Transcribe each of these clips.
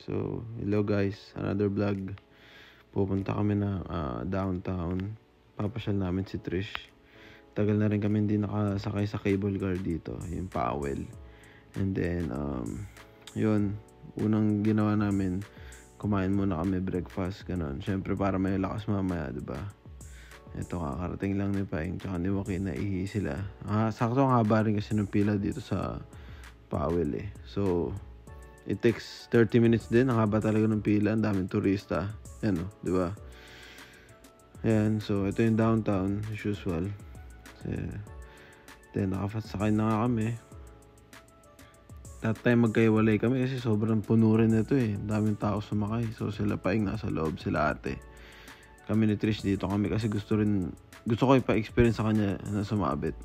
So, hello guys, another vlog. Pupunta kami na downtown. Papasyal namin si Trish. Tagal na rin kami hindi nakasakay sa cable car dito, yung Powell. And then, yun, unang ginawa namin, kumain muna kami breakfast, ganun. Syempre para may lakas mamaya, diba? Ito, kakarating lang ni Paing, tsaka ni Joaquin, naihi sila. Sakto ang haba rin kasi ng pila dito sa Powell eh. So, it takes 30 minutes din. Ang haba talaga ng pila. Ang daming turista. Yan o, di ba? Ayan, so ito yung downtown as usual. Then nakasakay na nga kami. That time magkaiwalay kami kasi sobrang puno rin ito eh. Daming tao sumakay. So sila Paing nasa loob, sila ate. Kami ni Trish dito kami kasi gusto ko ipa-experience sa kanya na sumabit.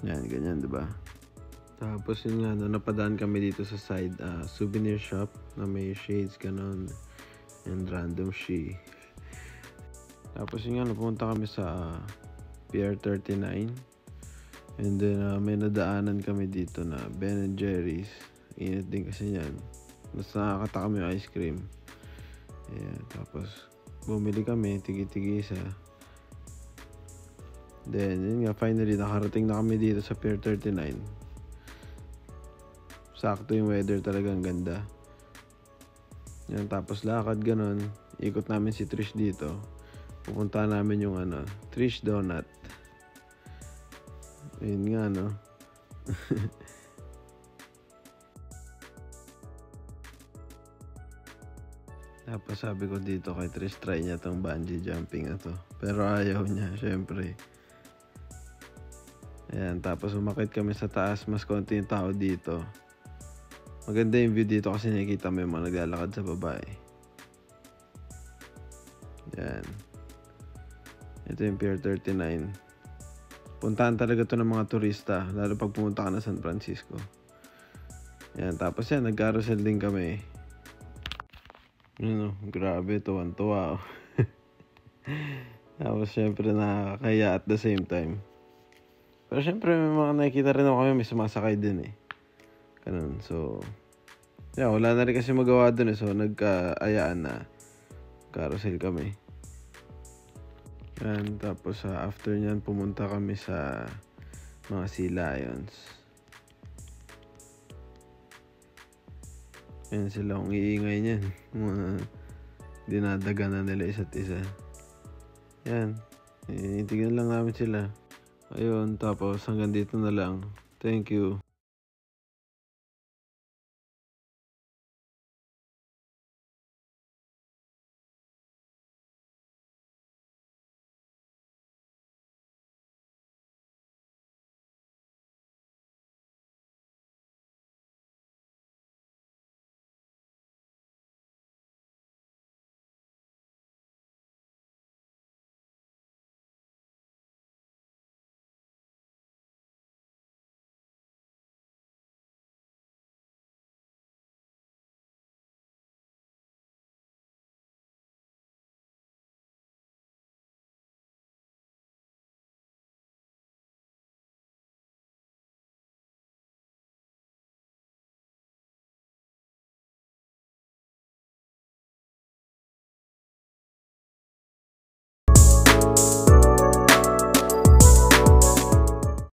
Yan, ganyan, di ba? Tapos yun nga, napadaan kami dito sa side souvenir shop na may shades, ganon, and random she. Tapos yun nga, napunta kami sa Pier 39. And then may nadaanan kami dito na Ben & Jerry's. Init din kasi yan. Mas nakakata kami ice cream. Ayan, tapos bumili kami, tigi-tigi isa. Then yun nga, finally nakarating na kami dito sa Pier 39. Sakto yung weather, talagang ganda. Yan, tapos lakad ganon. Ikot namin si Trish dito. Pupunta namin yung Trish Donut. Ayun nga, no? Tapos sabi ko dito kay Trish, try niya tong bungee jumping na to. Pero ayaw niya, syempre. Ayan, tapos umakit kami sa taas. Mas konti yung tao dito. Maganda yung view dito kasi nakikita mo yung mga naglalakad sa baba eh. Yan. Ito yung Pier 39. Puntahan talaga to ng mga turista, lalo pag pumunta ka na San Francisco. Yan, tapos yan, nag-carousel din kami. Ano, grabe, tuwan-tuwa. Tapos syempre nakakaya at the same time. Pero syempre may mga nakikita rin ako kami, may sumasakay din eh. Ganun, so yeah, wala na rin kasi magawa dun eh. So nagkaayaan na carousel kami. Yan, tapos after nyan pumunta kami sa mga Sea Lions. Yan sila, kung iingay nyan, mga dinadaga na nila isa't isa. Yan, tingnan lang namin sila. Ayun, tapos hanggang dito na lang. Thank you.